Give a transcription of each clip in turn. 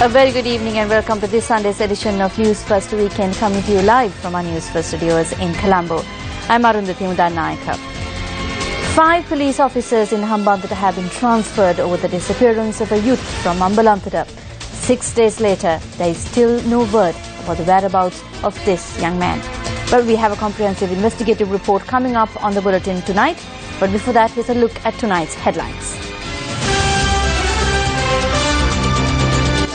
A very good evening and welcome to this Sunday's edition of News First Weekend, coming to you live from our News First studios in Colombo. I'm Arundhati Naika. 5 police officers in Hambantota have been transferred over the disappearance of a youth from Ambalantota. 6 days later, there is still no word about the whereabouts of this young man. But we have a comprehensive investigative report coming up on the bulletin tonight. But before that, here's a look at tonight's headlines.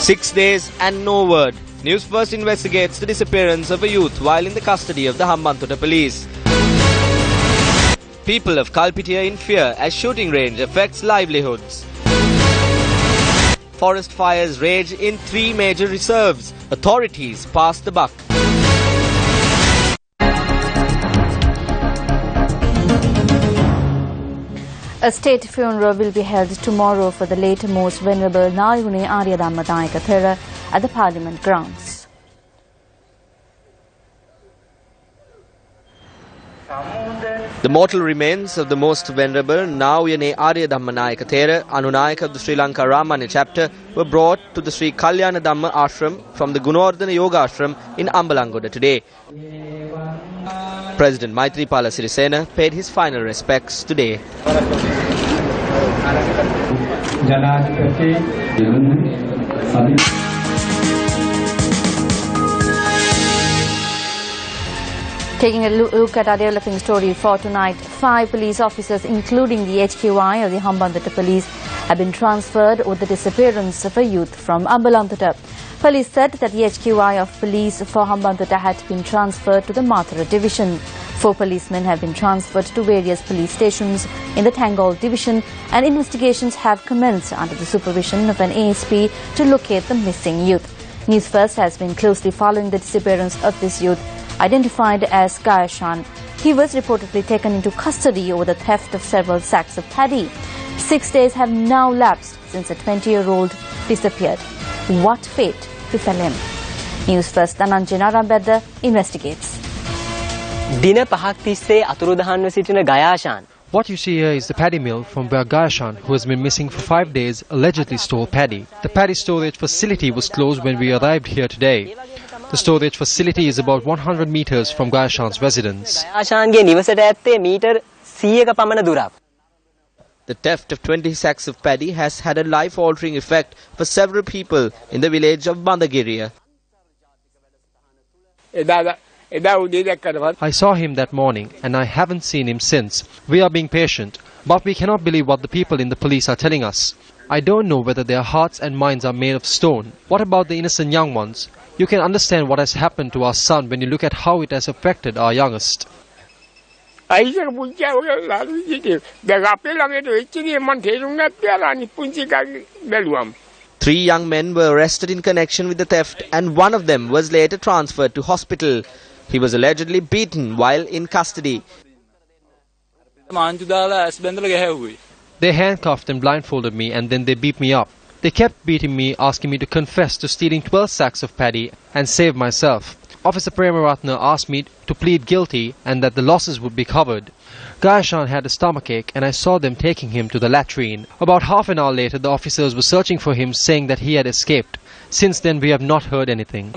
6 days and no word. Newsfirst investigates the disappearance of a youth while in the custody of the Hambantota police. People of Kalpitia in fear as shooting range affects livelihoods. Forest fires rage in 3 major reserves. Authorities pass the buck. A state funeral will be held tomorrow for the late most venerable Nayune Aryadhamma Dayaka Thera at the Parliament grounds. The mortal remains of the most venerable Nayune Aryadhamma Nayaka Thera, Anunayaka of the Sri Lanka Ramanya chapter, were brought to the Sri Kalyana Dhamma ashram from the Gunawardhana Yoga ashram in Ambalangoda today. President Maithripala Sirisena paid his final respects today. Taking a look at our developing story for tonight, 5 police officers, including the HQI of the Hambantota police, have been transferred over the disappearance of a youth from Ambalantota. Police said that the HQI of police for Hambantota had been transferred to the Mathura division. 4 policemen have been transferred to various police stations in the Tangol division, and investigations have commenced under the supervision of an ASP to locate the missing youth. Newsfirst has been closely following the disappearance of this youth, identified as Gayashan. He was reportedly taken into custody over the theft of several sacks of paddy. 6 days have now lapsed since a 20-year-old disappeared. What fate befell him? Newsfirst Dhananjana Rambedda investigates. What you see here is the paddy mill from where Gayashan, who has been missing for 5 days, allegedly stole paddy. The paddy storage facility was closed when we arrived here today. The storage facility is about 100 meters from Gayashan's residence. The theft of 20 sacks of paddy has had a life-altering effect for several people in the village of Bandagiriya. I saw him that morning and I haven't seen him since. We are being patient, but we cannot believe what the people in the police are telling us. I don't know whether their hearts and minds are made of stone. What about the innocent young ones? You can understand what has happened to our son when you look at how it has affected our youngest. 3 young men were arrested in connection with the theft, and one of them was later transferred to hospital. He was allegedly beaten while in custody. They handcuffed and blindfolded me and then they beat me up. They kept beating me, asking me to confess to stealing 12 sacks of paddy and save myself. Officer Premaratna asked me to plead guilty and that the losses would be covered. Gayashan had a stomachache and I saw them taking him to the latrine. About half an hour later, the officers were searching for him, saying that he had escaped. Since then, we have not heard anything.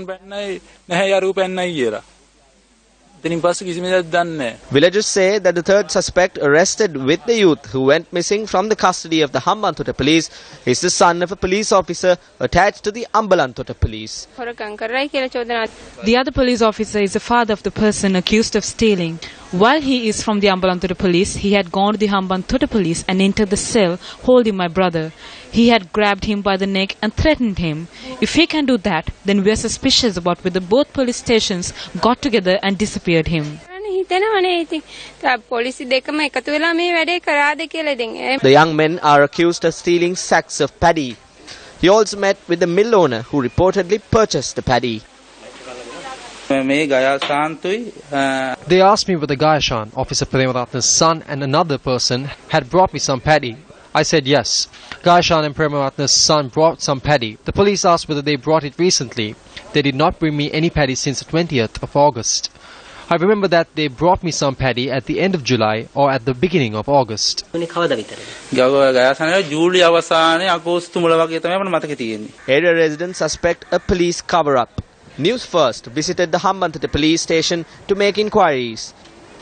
Villagers say that the third suspect arrested with the youth who went missing from the custody of the Hambantota police is the son of a police officer attached to the Ambalantota police. The other police officer is the father of the person accused of stealing. While he is from the Ambalantota police, he had gone to the Hambantota police and entered the cell holding my brother. He had grabbed him by the neck and threatened him. If he can do that, then we are suspicious about whether both police stations got together and disappeared him. The young men are accused of stealing sacks of paddy. He also met with the mill owner who reportedly purchased the paddy. They asked me whether Gayashan, Officer Premaratna's son, and another person had brought me some paddy. I said yes. Gayashan and Premaratna's son brought some paddy. The police asked whether they brought it recently. They did not bring me any paddy since the 20th of August. I remember that they brought me some paddy at the end of July or at the beginning of August. Area residents suspect a police cover-up. News First visited the Hambantota police station to make inquiries.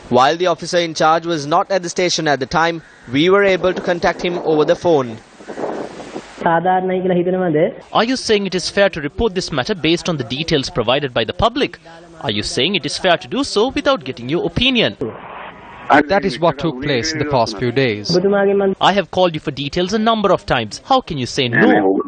While the officer in charge was not at the station at the time, we were able to contact him over the phone. Are you saying it is fair to report this matter based on the details provided by the public? Are you saying it is fair to do so without getting your opinion? That is what took place in the past few days. I have called you for details a number of times. How can you say no?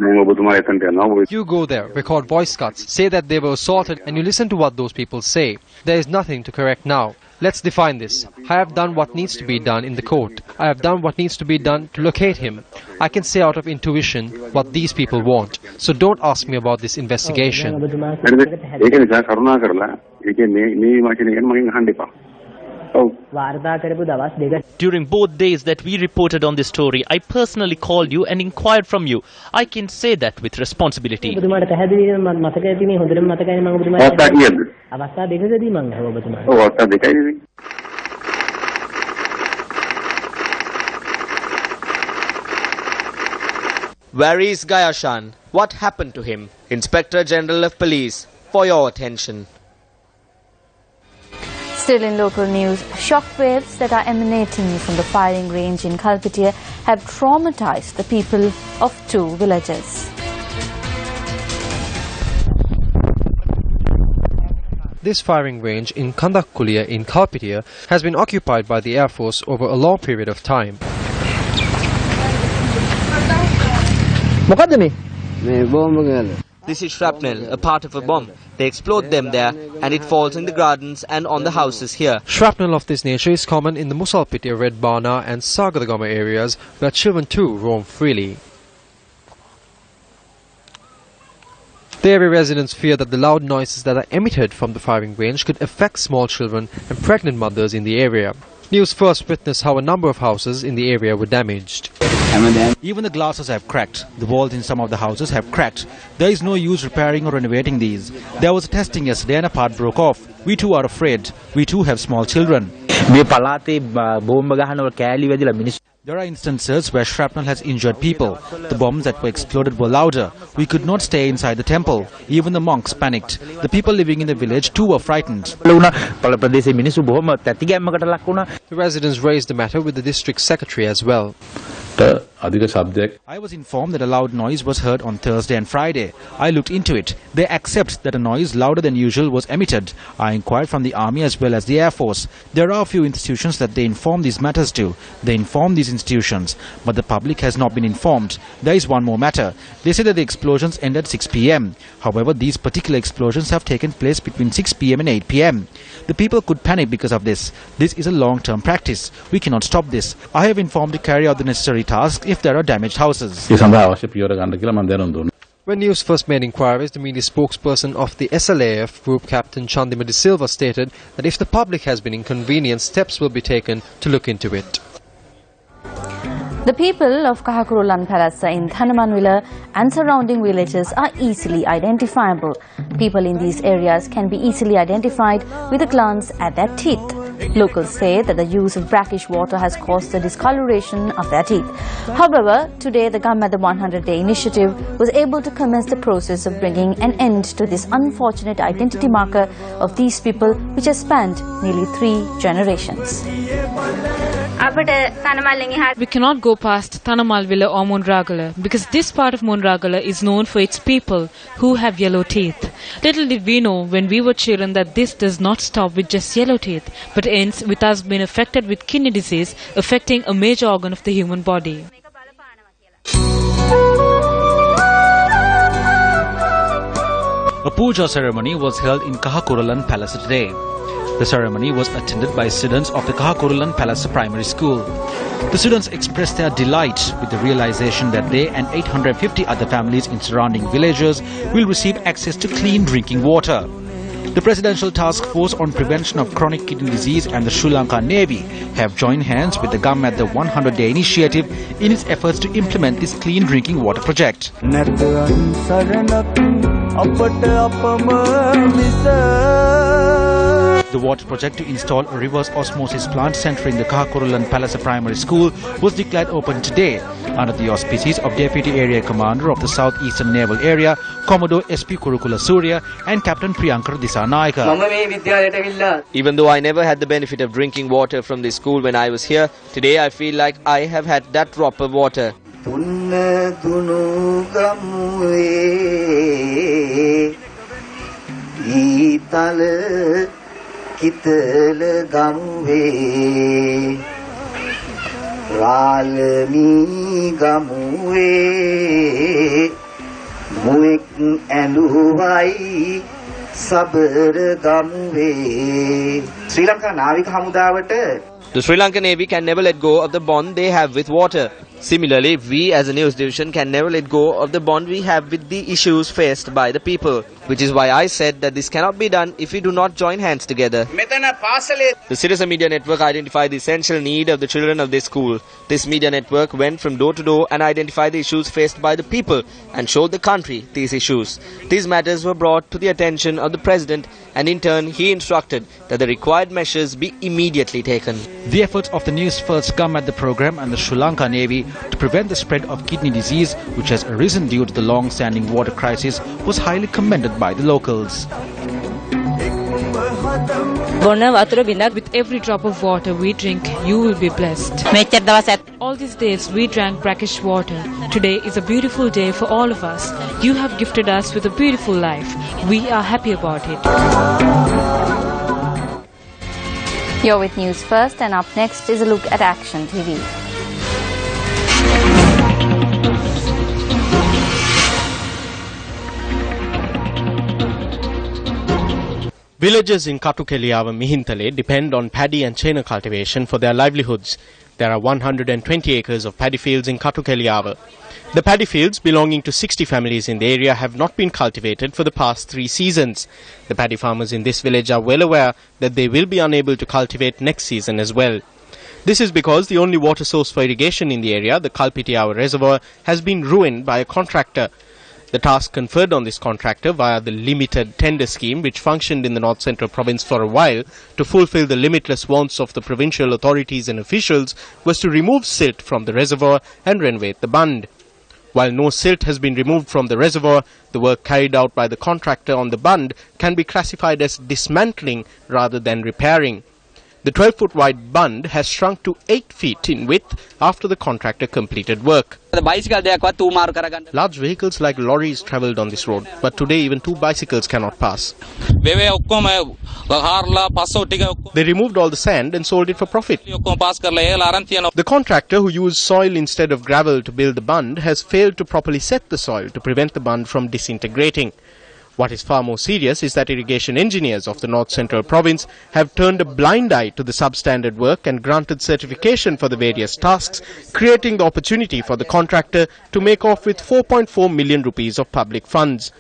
You go there, record voice cuts, say that they were assaulted, and you listen to what those people say. There is nothing to correct now. Let's define this. I have done what needs to be done in the court. I have done what needs to be done to locate him. I can say out of intuition what these people want. So don't ask me about this investigation. During both days that we reported on this story, I personally called you and inquired from you. I can say that with responsibility. Where is Gayashan? What happened to him? Inspector General of Police, for your attention. Still in local news, shockwaves that are emanating from the firing range in Kalpitia have traumatized the people of 2 villages. This firing range in Kandakkulia in Kalpitia has been occupied by the Air Force over a long period of time. This is shrapnel, a part of a bomb. They explode them there and it falls in the gardens and on the houses here. Shrapnel of this nature is common in the Musalpitia, Red Bana and Sagaragama areas where children too roam freely. The area residents fear that the loud noises that are emitted from the firing range could affect small children and pregnant mothers in the area. News First witnessed how a number of houses in the area were damaged. Even the glasses have cracked. The walls in some of the houses have cracked. There is no use repairing or renovating these. There was a testing yesterday and a part broke off. We too are afraid. We too have small children. There are instances where shrapnel has injured people. The bombs that were exploded were louder. We could not stay inside the temple. Even the monks panicked. The people living in the village too were frightened. The residents raised the matter with the district secretary as well. I was informed that a loud noise was heard on Thursday and Friday. I looked into it. They accept that a noise louder than usual was emitted. I inquired from the army as well as the Air Force. There are a few institutions that they inform these matters to. They inform these institutions, but the public has not been informed. There is one more matter. They say that the explosions end at 6 p.m. However, these particular explosions have taken place between 6 p.m. and 8 p.m. The people could panic because of this. This is a long-term practice. We cannot stop this. I have informed to carry out the necessary tasks if there are damaged houses. When News First made inquiries, the media spokesperson of the SLAF Group Captain Chandima De Silva stated that if the public has been inconvenienced, steps will be taken to look into it. The people of Kahakurulan Palasa in Thanamanwila and surrounding villages are easily identifiable. People in these areas can be easily identified with a glance at their teeth. Locals say that the use of brackish water has caused the discoloration of their teeth. However, today the Gamada 100-day initiative was able to commence the process of bringing an end to this unfortunate identity marker of these people, which has spanned nearly 3 generations. We cannot go past Thanamalwila or Munragala because this part of Munragala is known for its people who have yellow teeth. Little did we know when we were children that this does not stop with just yellow teeth, but ends with us being affected with kidney disease, affecting a major organ of the human body. A puja ceremony was held in Kahakurulan Palace today. The ceremony was attended by students of the Kahakurulan Palace Primary School. The students expressed their delight with the realization that they and 850 other families in surrounding villages will receive access to clean drinking water. The Presidential Task Force on Prevention of Chronic Kidney Disease and the Sri Lanka Navy have joined hands with the government the 100-day initiative in its efforts to implement this clean drinking water project. The water project to install a reverse osmosis plant centering the Kahakurulan Palace Primary School was declared open today under the auspices of Deputy Area Commander of the Southeastern Naval Area, Commodore SP Kurukula Surya and Captain Priyankar Disanaika. Even though I never had the benefit of drinking water from this school when I was here, today I feel like I have had that drop of water. The Sri Lankan Navy can never let go of the bond they have with water. Similarly, we as a news division can never let go of the bond we have with the issues faced by the people. Which is why I said that this cannot be done if we do not join hands together. The Citizen Media Network identified the essential need of the children of this school. This media network went from door to door and identified the issues faced by the people and showed the country these issues. These matters were brought to the attention of the President, and in turn he instructed that the required measures be immediately taken. The efforts of the Newsfirst government, the program and the Sri Lanka Navy to prevent the spread of kidney disease, which has arisen due to the long-standing water crisis, was highly commended by the locals. With every drop of water we drink, you will be blessed. All these days we drank brackish water. Today is a beautiful day for all of us. You have gifted us with a beautiful life. We are happy about it. You're with News First, and up next is a look at Action TV. Villagers in Katukeliyawa Mihintale depend on paddy and chena cultivation for their livelihoods. There are 120 acres of paddy fields in Katukeliyawa. The paddy fields belonging to 60 families in the area have not been cultivated for the past 3 seasons. The paddy farmers in this village are well aware that they will be unable to cultivate next season as well. This is because the only water source for irrigation in the area, the Kalpitiyawa Reservoir, has been ruined by a contractor. The task conferred on this contractor via the limited tender scheme, which functioned in the North Central province for a while to fulfill the limitless wants of the provincial authorities and officials, was to remove silt from the reservoir and renovate the bund. While no silt has been removed from the reservoir, the work carried out by the contractor on the bund can be classified as dismantling rather than repairing. The 12-foot wide bund has shrunk to 8 feet in width after the contractor completed work. Large vehicles like lorries travelled on this road, but today even 2 bicycles cannot pass. They removed all the sand and sold it for profit. The contractor, who used soil instead of gravel to build the bund, has failed to properly set the soil to prevent the bund from disintegrating. What is far more serious is that irrigation engineers of the North Central province have turned a blind eye to the substandard work and granted certification for the various tasks, creating the opportunity for the contractor to make off with 4.4 million rupees of public funds.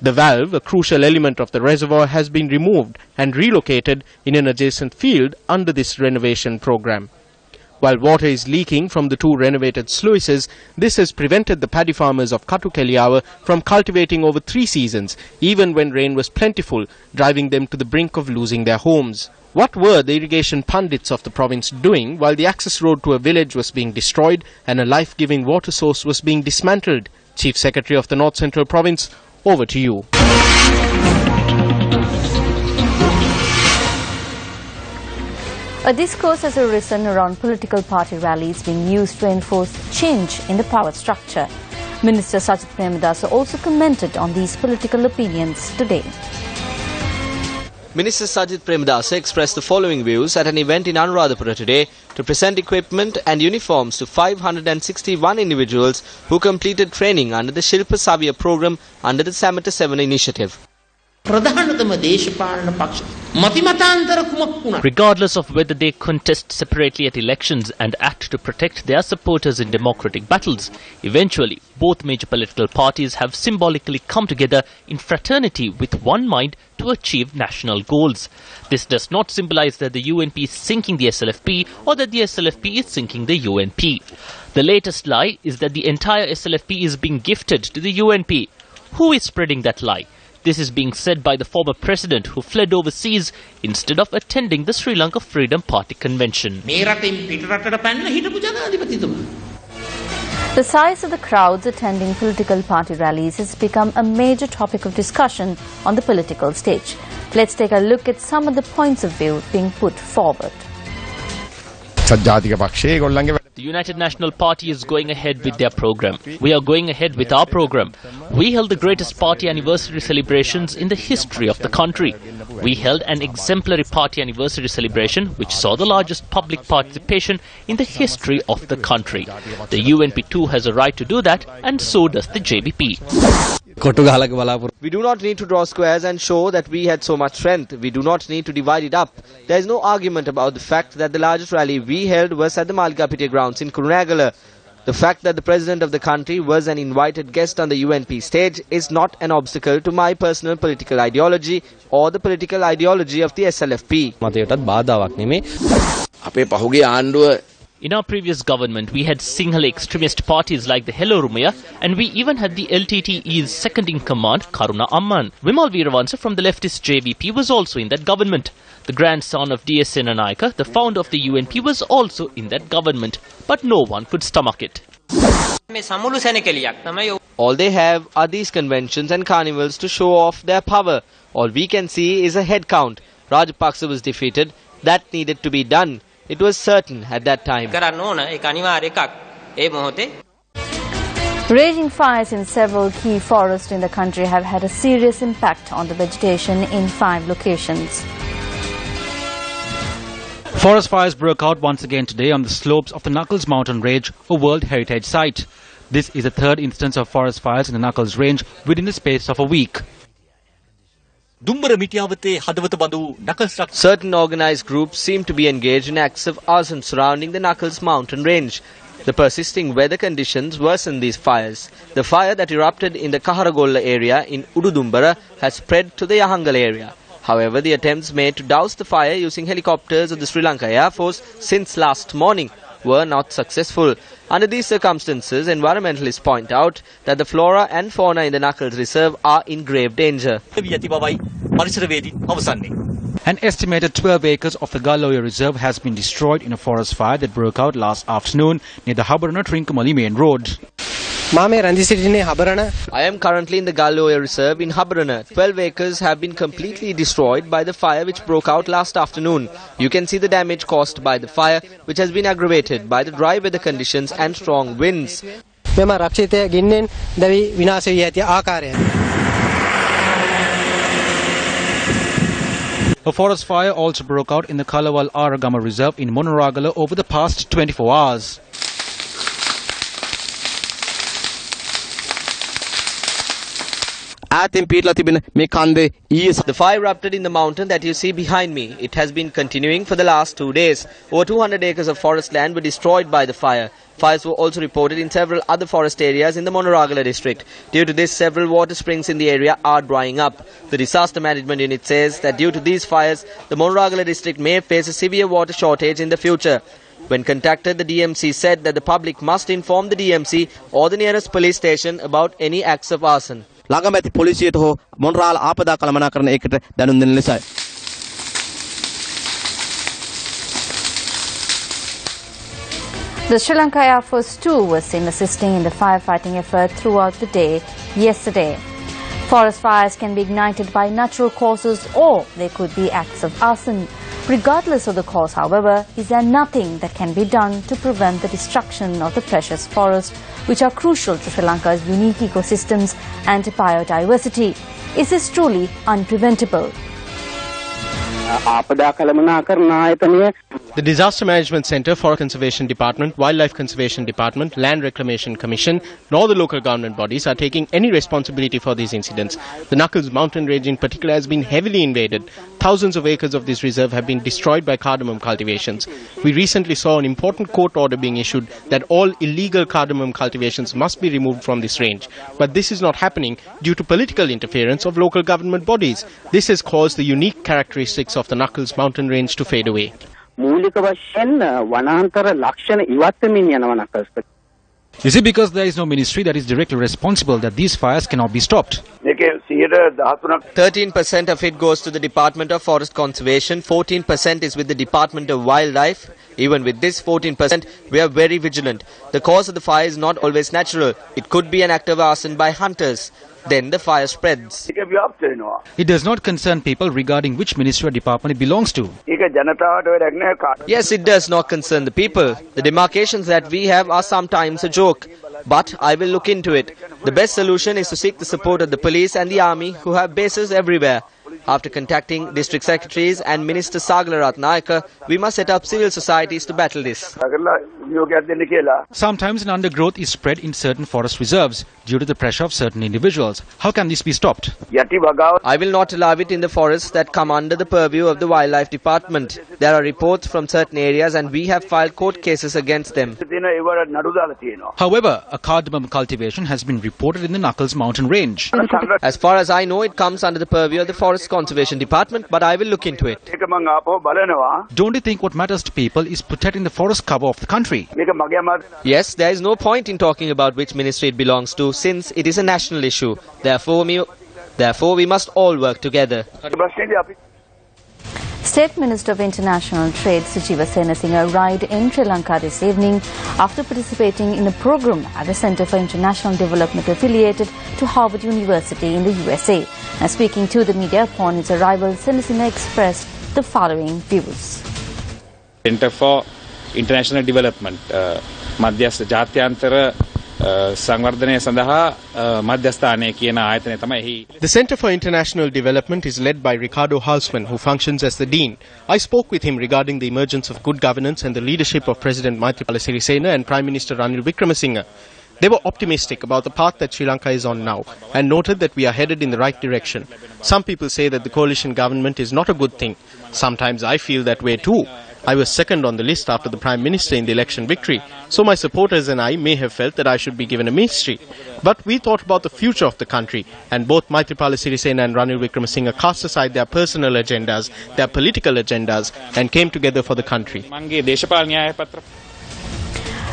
The valve, a crucial element of the reservoir, has been removed and relocated in an adjacent field under this renovation program. While water is leaking from the 2 renovated sluices, this has prevented the paddy farmers of Katukeliyawa from cultivating over 3 seasons, even when rain was plentiful, driving them to the brink of losing their homes. What were the irrigation pundits of the province doing while the access road to a village was being destroyed and a life-giving water source was being dismantled? Chief Secretary of the North Central Province, over to you. A discourse has arisen around political party rallies being used to enforce change in the power structure. Minister Sajith Premadasa also commented on these political opinions today. Minister Sajith Premadasa expressed the following views at an event in Anuradhapura today to present equipment and uniforms to 561 individuals who completed training under the Shilpa Savya program under the Samata 7 initiative. Regardless of whether they contest separately at elections and act to protect their supporters in democratic battles, eventually both major political parties have symbolically come together in fraternity with one mind to achieve national goals. This does not symbolize that the UNP is sinking the SLFP or that the SLFP is sinking the UNP. The latest lie is that the entire SLFP is being gifted to the UNP. Who is spreading that lie? This is being said by the former president who fled overseas instead of attending the Sri Lanka Freedom Party convention. The size of the crowds attending political party rallies has become a major topic of discussion on the political stage. Let's take a look at some of the points of view being put forward. The United National Party is going ahead with their program. We are going ahead with our program. We held the greatest party anniversary celebrations in the history of the country. We held an exemplary party anniversary celebration which saw the largest public participation in the history of the country. The UNP too has a right to do that, and so does the JVP. We do not need to draw squares and show that we had so much strength. We do not need to divide it up. There is no argument about the fact that the largest rally we held was at the Malikapitiya grounds in Kurunegala. The fact that the president of the country was an invited guest on the UNP stage is not an obstacle to my personal political ideology or the political ideology of the SLFP. In our previous government, we had Sinhala extremist parties like the Hello Rumaya, and we even had the LTTE's second-in-command, Karuna Amman. Vimal Weerawansa from the leftist JVP was also in that government. The grandson of D.S. Senanayake, the founder of the UNP, was also in that government, but no one could stomach it. All they have are these conventions and carnivals to show off their power. All we can see is a head count. Rajapaksa was defeated. That needed to be done. It was certain at that time. Raging fires in several key forests in the country have had a serious impact on the vegetation in 5 locations. Forest fires broke out once again today on the slopes of the Knuckles mountain range, a World Heritage Site. This is the 3rd instance of forest fires in the Knuckles range within the space of a week. Certain organized groups seem to be engaged in acts of arson surrounding the Knuckles mountain range. The persisting weather conditions worsen these fires. The fire that erupted in the Kaharagolla area in Ududumbara has spread to the Yahangal area. However, the attempts made to douse the fire using helicopters of the Sri Lanka Air Force since last morning were not successful. Under these circumstances, environmentalists point out that the flora and fauna in the Knuckles Reserve are in grave danger. An estimated 12 acres of the Galloya Reserve has been destroyed in a forest fire that broke out last afternoon near the Habarana-Trincomalee main road. I am currently in the Galloya Reserve in Habarana. 12 acres have been completely destroyed by the fire which broke out last afternoon. You can see the damage caused by the fire, which has been aggravated by the dry weather conditions and strong winds. A forest fire also broke out in the Kalawal Aragama Reserve in Monoragala over the past 24 hours. The fire erupted in the mountain that you see behind me. It has been continuing for the last 2 days. Over 200 acres of forest land were destroyed by the fire. Fires were also reported in several other forest areas in the Monoragala district. Due to this, several water springs in the area are drying up. The disaster management unit says that due to these fires, the Monoragala district may face a severe water shortage in the future. When contacted, the DMC said that the public must inform the DMC or the nearest police station about any acts of arson. ළඟමැති පොලිසියට හෝ මොණරාල ආපදා කළමනාකරණ ඒකට දැනුම් දෙන ලෙසයි. The Sri Lanka Air Force too was seen assisting in the firefighting effort throughout the day yesterday. Forest fires can be ignited by natural causes or they could be acts of arson. Regardless of the cause, however, is there nothing that can be done to prevent the destruction of the precious forests, which are crucial to Sri Lanka's unique ecosystems and biodiversity? Is this truly unpreventable? The Disaster Management Centre, Forest Conservation Department, Wildlife Conservation Department, Land Reclamation Commission, nor the local government bodies are taking any responsibility for these incidents. The Knuckles mountain range in particular has been heavily invaded. Thousands of acres of this reserve have been destroyed by cardamom cultivations. We recently saw an important court order being issued that all illegal cardamom cultivations must be removed from this range. But this is not happening due to political interference of local government bodies. This has caused the unique characteristics of the Knuckles mountain range to fade away. You see, because there is no ministry that is directly responsible, that these fires cannot be stopped. 13% of it goes to the Department of Forest Conservation, 14% is with the Department of Wildlife. Even with this 14%, we are very vigilant. The cause of the fire is not always natural. It could be an act of arson by hunters. Then the fire spreads. It does not concern people regarding which ministry or department it belongs to. Yes, it does not concern the people. The demarcations that we have are sometimes a joke. But I will look into it. The best solution is to seek the support of the police and the army, who have bases everywhere. After contacting district secretaries and Minister Sagala Ratnayaka, we must set up civil societies to battle this. Sometimes an undergrowth is spread in certain forest reserves due to the pressure of certain individuals. How can this be stopped? I will not allow it in the forests that come under the purview of the Wildlife Department. There are reports from certain areas and we have filed court cases against them. However, a cardamom cultivation has been reported in the Knuckles mountain range. As far as I know, it comes under the purview of the Forest Conservation Department, but I will look into it. Don't you think what matters to people is protecting the forest cover of the country? Yes, there is no point in talking about which ministry it belongs to, since it is a national issue. Therefore, we must all work together. State Minister of International Trade Sujiva Senasinghe arrived in Sri Lanka this evening after participating in a program at the Centre for International Development affiliated to Harvard University in the USA. Now, speaking to the media upon his arrival, Senasinghe expressed the following views. Centre for International Development මධ්‍යස්ථ ජාත්‍යන්තර සංවර්ධනය සඳහා මධ්‍යස්ථානය කියන ආයතනය තමයි. The Centre for International Development is led by Ricardo Halsman, who functions as the Dean. I spoke with him regarding the emergence of good governance and the leadership of President Maithripala Sirisena and Prime Minister Ranil Wickremesinghe. They were optimistic about the path that Sri Lanka is on now and noted that we are headed in the right direction. Some people say that the coalition government is not a good thing. Sometimes I feel that way too. I was second on the list after the Prime Minister in the election victory, so my supporters and I may have felt that I should be given a ministry. But we thought about the future of the country, and both Maithripala Sirisena and Ranil Wickremesinghe cast aside their personal agendas, their political agendas, and came together for the country.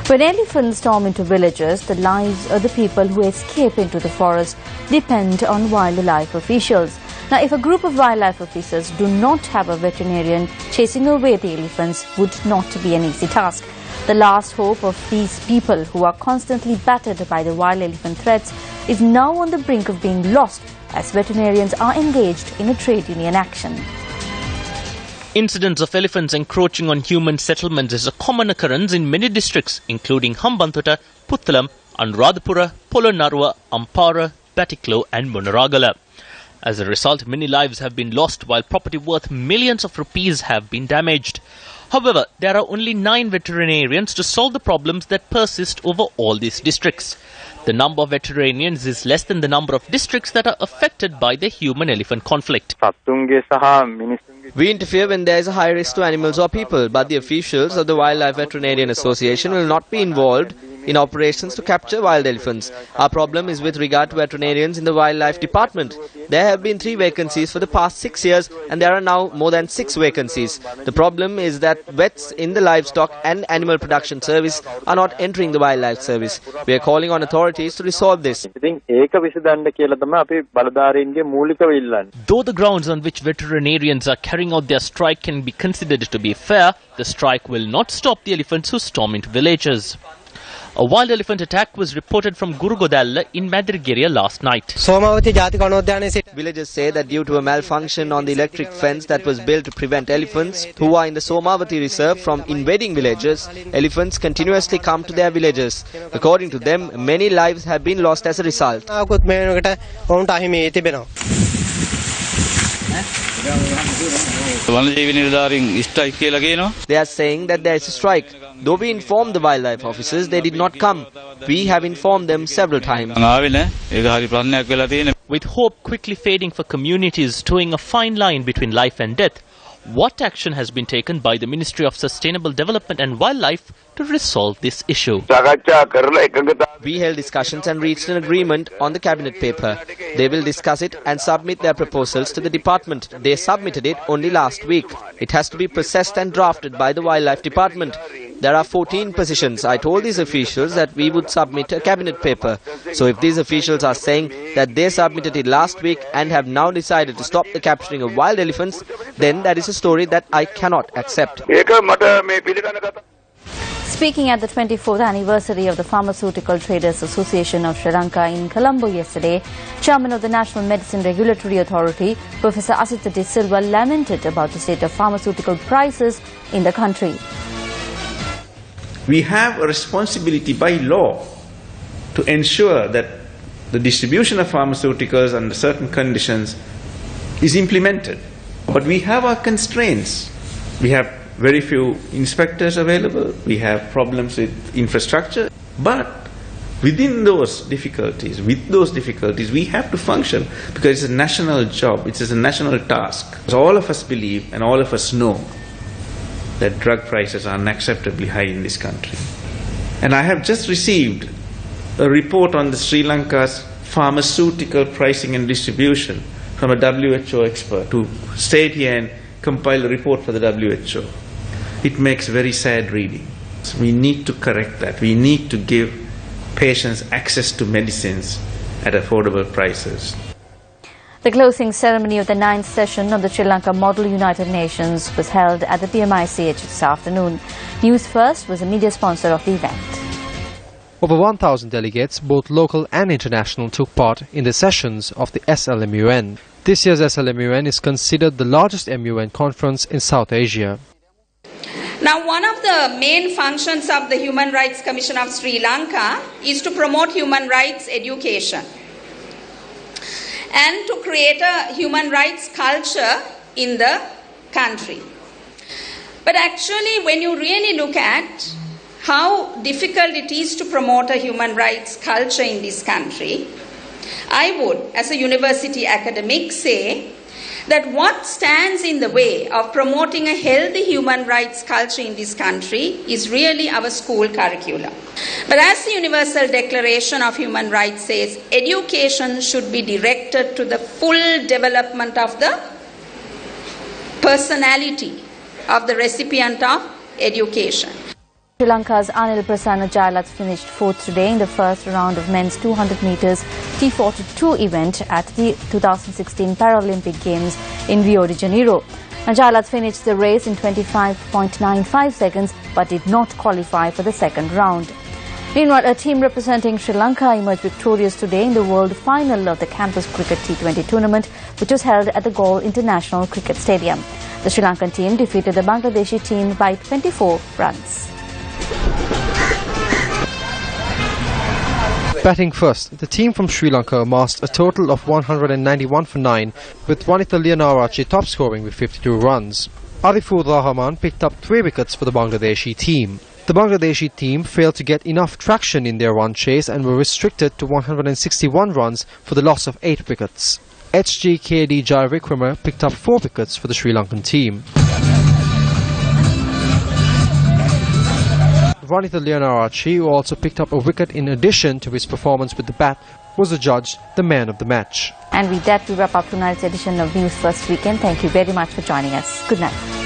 When elephants storm into villages, the lives of the people who escape into the forest depend on wildlife officials. Now, if a group of wildlife officers do not have a veterinarian, chasing away the elephants would not be an easy task. The last hope of these people, who are constantly battered by the wild elephant threats, is now on the brink of being lost as veterinarians are engaged in a trade union action. Incidents of elephants encroaching on human settlements is a common occurrence in many districts, including Hambantota, Puttalam, Anuradhapura, Polonnaruwa, Ampara, Batiklo and Munaragala. As a result, many lives have been lost while property worth millions of rupees have been damaged. However, there are only 9 veterinarians to solve the problems that persist over all these districts. The number of veterinarians is less than the number of districts that are affected by the human-elephant conflict. We interfere when there is a high risk to animals or people, but the officials of the Wildlife Veterinarian Association will not be involved in operations to capture wild elephants. Our problem is with regard to veterinarians in the Wildlife Department. There have been 3 vacancies for the past 6 years and there are now more than 6 vacancies. The problem is that vets in the livestock and animal production service are not entering the wildlife service. We are calling on authorities to resolve this. Though the grounds on which veterinarians are carrying out their strike can be considered to be fair, the strike will not stop the elephants who storm into villages. A wild elephant attack was reported from Gurugodalla in Madrigiria last night. Villagers say that due to a malfunction on the electric fence that was built to prevent elephants who are in the Somavati reserve from invading villages, elephants continuously come to their villages. According to them, many lives have been lost as a result. They are saying that there is a strike. Though we informed the wildlife officers, they did not come. We have informed them several times. With hope quickly fading for communities towing a fine line between life and death, what action has been taken by the Ministry of Sustainable Development and Wildlife to resolve this issue? We held discussions and reached an agreement on the cabinet paper. They will discuss it and submit their proposals to the department. They submitted it only last week. It has to be processed and drafted by the Wildlife Department. there are 14 positions. I told these officials that we would submit a cabinet paper. So if these officials are saying that they submitted it last week and have now decided to stop the capturing of wild elephants, then that is a story that I cannot accept. Speaking at the 24th anniversary of the Pharmaceutical Traders Association of Sri Lanka in Colombo yesterday, Chairman of the National Medicine Regulatory Authority, Professor Asita De Silva, lamented about the state of pharmaceutical prices in the country. We have a responsibility by law to ensure that the distribution of pharmaceuticals under certain conditions is implemented. But we have our constraints. We have very few inspectors available, we have problems with infrastructure, but within those difficulties, we have to function because it's a national job, it is a national task. So all of us believe and all of us know that drug prices are unacceptably high in this country. And I have just received a report on the Sri Lanka's pharmaceutical pricing and distribution from a WHO expert who stayed here and compiled a report for the WHO. It makes very sad reading. So we need to correct that. We need to give patients access to medicines at affordable prices. The closing ceremony of the 9th session of the Sri Lanka Model United Nations was held at the PMICH this afternoon. News First was a media sponsor of the event. Over 1,000 delegates, both local and international, took part in the sessions of the SLMUN. This year's SLMUN is considered the largest MUN conference in South Asia. Now, one of the main functions of the Human Rights Commission of Sri Lanka is to promote human rights education and to create a human rights culture in the country. But actually, when you really look at how difficult it is to promote a human rights culture in this country, I would, as a university academic, say that what stands in the way of promoting a healthy human rights culture in this country is really our school curriculum. But as the Universal Declaration of Human Rights says, education should be directed to the full development of the personality of the recipient of education. Sri Lanka's Anil Prasanna Jayalath finished 4th today in the first round of men's 200 metres T42 event at the 2016 Paralympic Games in Rio de Janeiro. Jayalath finished the race in 25.95 seconds but did not qualify for the second round. Meanwhile, a team representing Sri Lanka emerged victorious today in the world final of the Campus Cricket T20 tournament, which was held at the Galle International Cricket Stadium. The Sri Lankan team defeated the Bangladeshi team by 24 runs. Batting first, the team from Sri Lanka amassed a total of 191 for 9, with Wanitha Leonarachi top scoring with 52 runs. Arifur Rahman picked up 3 wickets for the Bangladeshi team. The Bangladeshi team failed to get enough traction in their run chase and were restricted to 161 runs for the loss of 8 wickets. HGKD Jai Vikrama picked up 4 wickets for the Sri Lankan team. Wanitha Leonarachi, who also picked up a wicket in addition to his performance with the bat, was adjudged the man of the match. And with that, we wrap up tonight's edition of News First Weekend. Thank you very much for joining us. Good night.